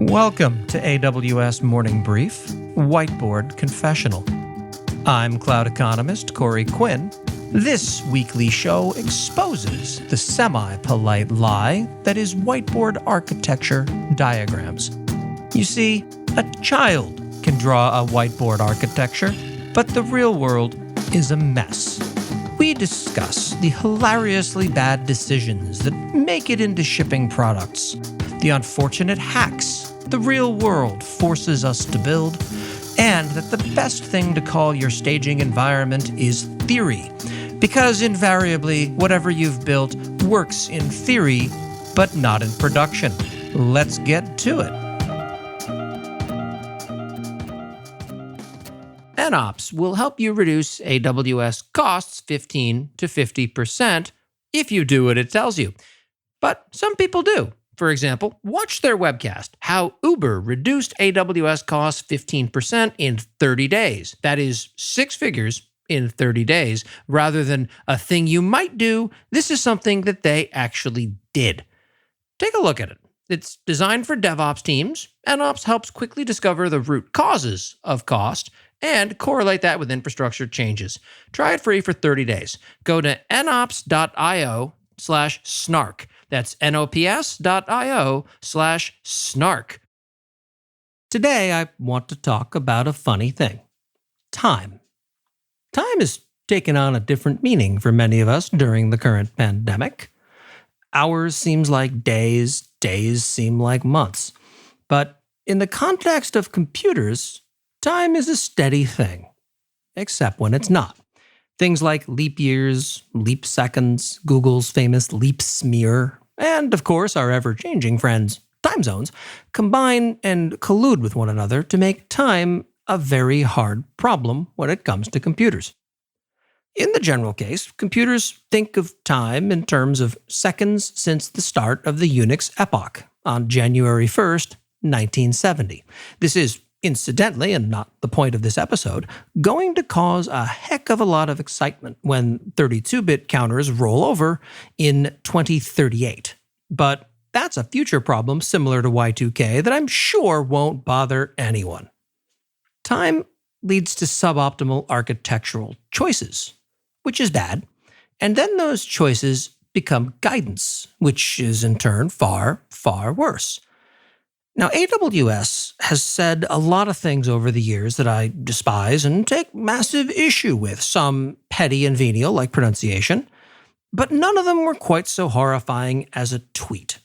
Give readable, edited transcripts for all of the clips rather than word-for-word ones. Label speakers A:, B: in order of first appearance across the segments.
A: Welcome to AWS Morning Brief, Whiteboard Confessional. I'm Cloud Economist Corey Quinn. This weekly show exposes the semi-polite lie that is whiteboard architecture diagrams. You see, a child can draw a whiteboard architecture, but the real world is a mess. We discuss the hilariously bad decisions that make it into shipping products, the unfortunate hacks the real world forces us to build, and that the best thing to call your staging environment is theory, because invariably whatever you've built works in theory, but not in production. Let's get to it. NOps will help you reduce AWS costs 15 to 50% if you do what it tells you. But some people do. For example, watch their webcast, How Uber Reduced AWS Costs 15% in 30 days. That is 6 figures in 30 days. Rather than a thing you might do, this is something that they actually did. Take a look at it. It's designed for DevOps teams. NOps helps quickly discover the root causes of cost and correlate that with infrastructure changes. Try it free for 30 days. Go to nops.io/snark. That's nops.io/snark. Today, I want to talk about a funny thing. Time. Time has taken on a different meaning for many of us during the current pandemic. Hours seems like days, days seem like months. But in the context of computers, time is a steady thing, except when it's not. Things like leap years, leap seconds, Google's famous leap smear, and of course our ever-changing friends, time zones, combine and collude with one another to make time a very hard problem when it comes to computers. In the general case, computers think of time in terms of seconds since the start of the Unix epoch on January 1st, 1970. This is, incidentally, and not the point of this episode, going to cause a heck of a lot of excitement when 32-bit counters roll over in 2038. But that's a future problem similar to Y2K that I'm sure won't bother anyone. Time leads to suboptimal architectural choices, which is bad, and then those choices become guidance, which is in turn far, far worse. Now, AWS has said a lot of things over the years that I despise and take massive issue with, some petty and venial like pronunciation, but none of them were quite so horrifying as a tweet.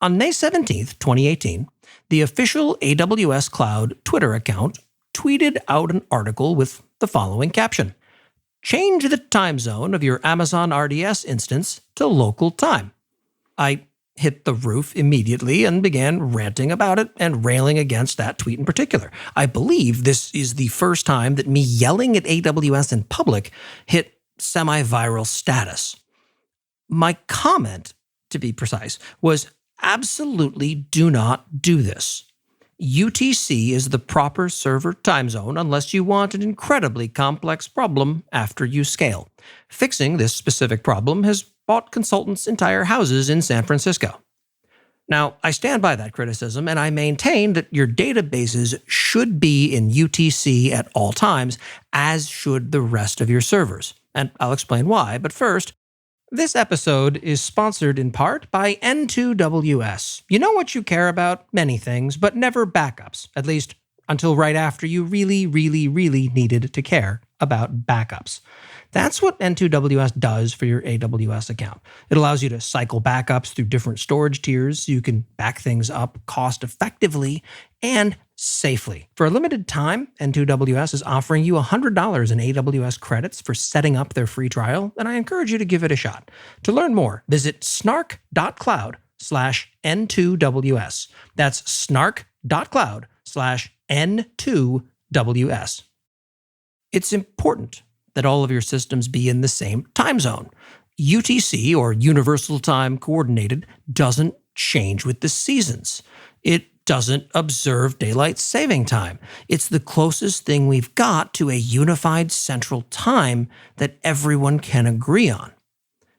A: On May 17th, 2018, the official AWS Cloud Twitter account tweeted out an article with the following caption: "Change the time zone of your Amazon RDS instance to local time." I hit the roof immediately and began ranting about it and railing against that tweet in particular. I believe this is the first time that me yelling at AWS in public hit semi-viral status. My comment, to be precise, was absolutely do not do this. UTC is the proper server time zone unless you want an incredibly complex problem after you scale. Fixing this specific problem has bought consultants entire houses in San Francisco. Now, I stand by that criticism, and I maintain that your databases should be in UTC at all times, as should the rest of your servers. And I'll explain why, but first, this episode is sponsored in part by N2WS. You know what you care about? Many things, but never backups, at least until right after you really, really, really needed to care about backups. That's what N2WS does for your AWS account. It allows you to cycle backups through different storage tiers so you can back things up cost effectively and safely. For a limited time, N2WS is offering you $100 in AWS credits for setting up their free trial, and I encourage you to give it a shot. To learn more, visit snark.cloud/N2WS. That's snark.cloud/N2WS. It's important that all of your systems be in the same time zone. UTC, or Universal Time Coordinated, doesn't change with the seasons. It doesn't observe daylight saving time. It's the closest thing we've got to a unified central time that everyone can agree on.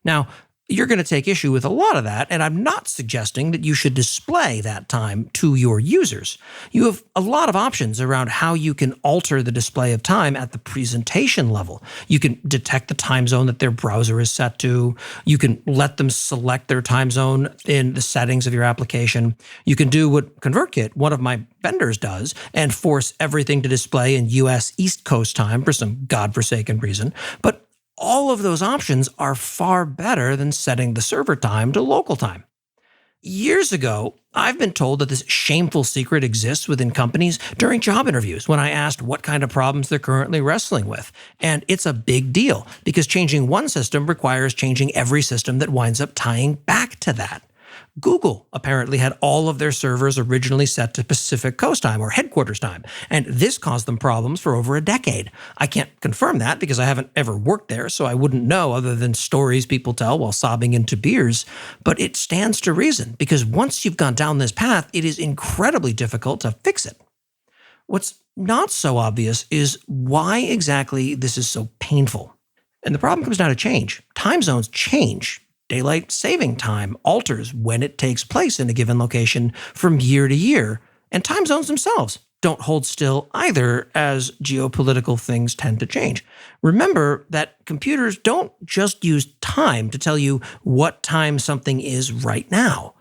A: Now, you're going to take issue with a lot of that, and I'm not suggesting that you should display that time to your users. You have a lot of options around how you can alter the display of time at the presentation level. You can detect the time zone that their browser is set to. You can let them select their time zone in the settings of your application. You can do what ConvertKit, one of my vendors, does and force everything to display in US East Coast time for some godforsaken reason. But all of those options are far better than setting the server time to local time. Years ago, I've been told that this shameful secret exists within companies during job interviews when I asked what kind of problems they're currently wrestling with. And it's a big deal because changing one system requires changing every system that winds up tying back to that. Google apparently had all of their servers originally set to Pacific Coast time or headquarters time, and this caused them problems for over a decade. I can't confirm that because I haven't ever worked there, so I wouldn't know other than stories people tell while sobbing into beers. But it stands to reason because once you've gone down this path, it is incredibly difficult to fix it. What's not so obvious is why exactly this is so painful. And the problem comes down to change. Time zones change. Daylight saving time alters when it takes place in a given location from year to year, and time zones themselves don't hold still either as geopolitical things tend to change. Remember that computers don't just use time to tell you what time something is right now.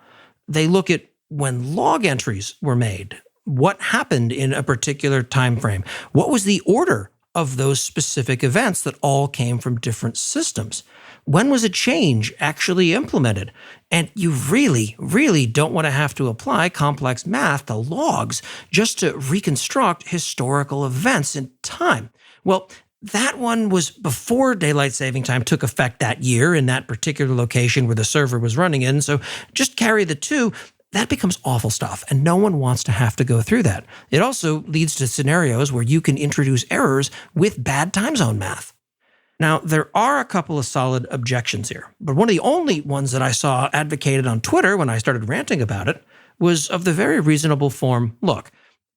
A: They look at when log entries were made, what happened in a particular time frame, what was the order of those specific events that all came from different systems. When was a change actually implemented? And you really, really don't want to have to apply complex math to logs just to reconstruct historical events in time. Well, that one was before daylight saving time took effect that year in that particular location where the server was running in. So just carry the two. That becomes awful stuff, and no one wants to have to go through that. It also leads to scenarios where you can introduce errors with bad time zone math. Now, there are a couple of solid objections here, but one of the only ones that I saw advocated on Twitter when I started ranting about it was of the very reasonable form. Look,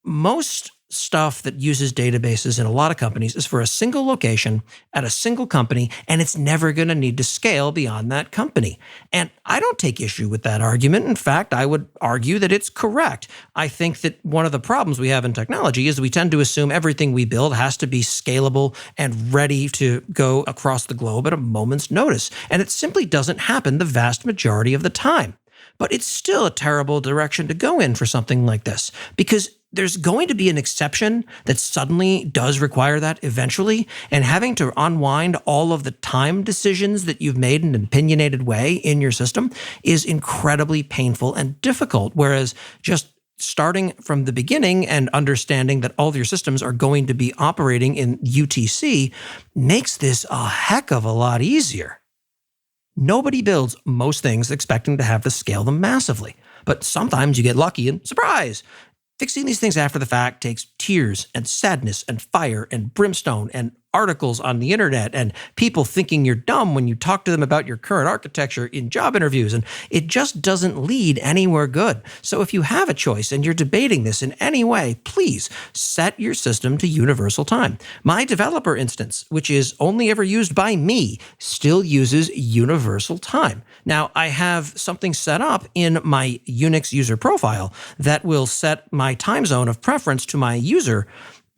A: most stuff that uses databases in a lot of companies is for a single location at a single company, and it's never going to need to scale beyond that company. And I don't take issue with that argument. In fact, I would argue that it's correct. I think that one of the problems we have in technology is we tend to assume everything we build has to be scalable and ready to go across the globe at a moment's notice. And it simply doesn't happen the vast majority of the time. But it's still a terrible direction to go in for something like this, because there's going to be an exception that suddenly does require that eventually, and having to unwind all of the time decisions that you've made in an opinionated way in your system is incredibly painful and difficult, whereas just starting from the beginning and understanding that all of your systems are going to be operating in UTC makes this a heck of a lot easier. Nobody builds most things expecting to have to scale them massively, but sometimes you get lucky and surprise! Fixing these things after the fact takes tears and sadness and fire and brimstone and articles on the internet and people thinking you're dumb when you talk to them about your current architecture in job interviews, and it just doesn't lead anywhere good. So if you have a choice and you're debating this in any way, please set your system to universal time. My developer instance, which is only ever used by me, still uses universal time. Now, I have something set up in my Unix user profile that will set my time zone of preference to my user.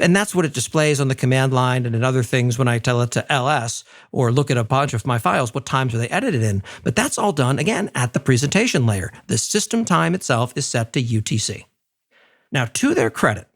A: And that's what it displays on the command line and in other things when I tell it to ls or look at a bunch of my files, what times are they edited in. But that's all done, again, at the presentation layer. The system time itself is set to UTC. Now, to their credit,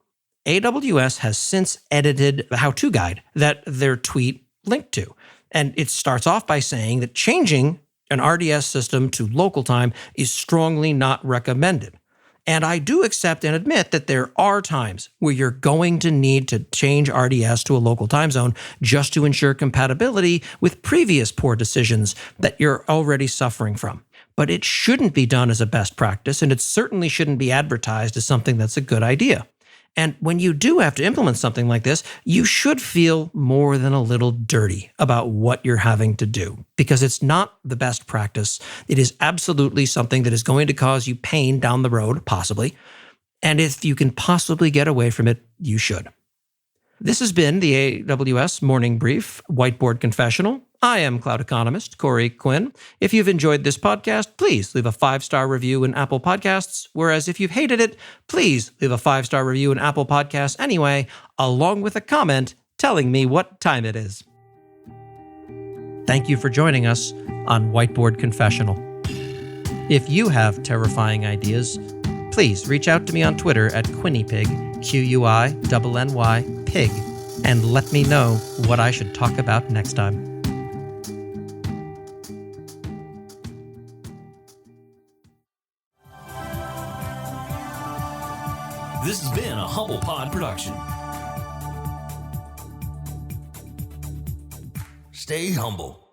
A: AWS has since edited the how-to guide that their tweet linked to. And it starts off by saying that changing an RDS system to local time is strongly not recommended. And I do accept and admit that there are times where you're going to need to change RDS to a local time zone just to ensure compatibility with previous poor decisions that you're already suffering from. But it shouldn't be done as a best practice, and it certainly shouldn't be advertised as something that's a good idea. And when you do have to implement something like this, you should feel more than a little dirty about what you're having to do, because it's not the best practice. It is absolutely something that is going to cause you pain down the road, possibly. And if you can possibly get away from it, you should. This has been the AWS Morning Brief Whiteboard Confessional. I am Cloud Economist Corey Quinn. If you've enjoyed this podcast, please leave a 5-star review in Apple Podcasts, whereas if you've hated it, please leave a 5-star review in Apple Podcasts anyway, along with a comment telling me what time it is. Thank you for joining us on Whiteboard Confessional. If you have terrifying ideas, please reach out to me on Twitter at QuinnyPig, QUINNY Pig, and let me know what I should talk about next time.
B: This has been a Humble Pod production. Stay humble.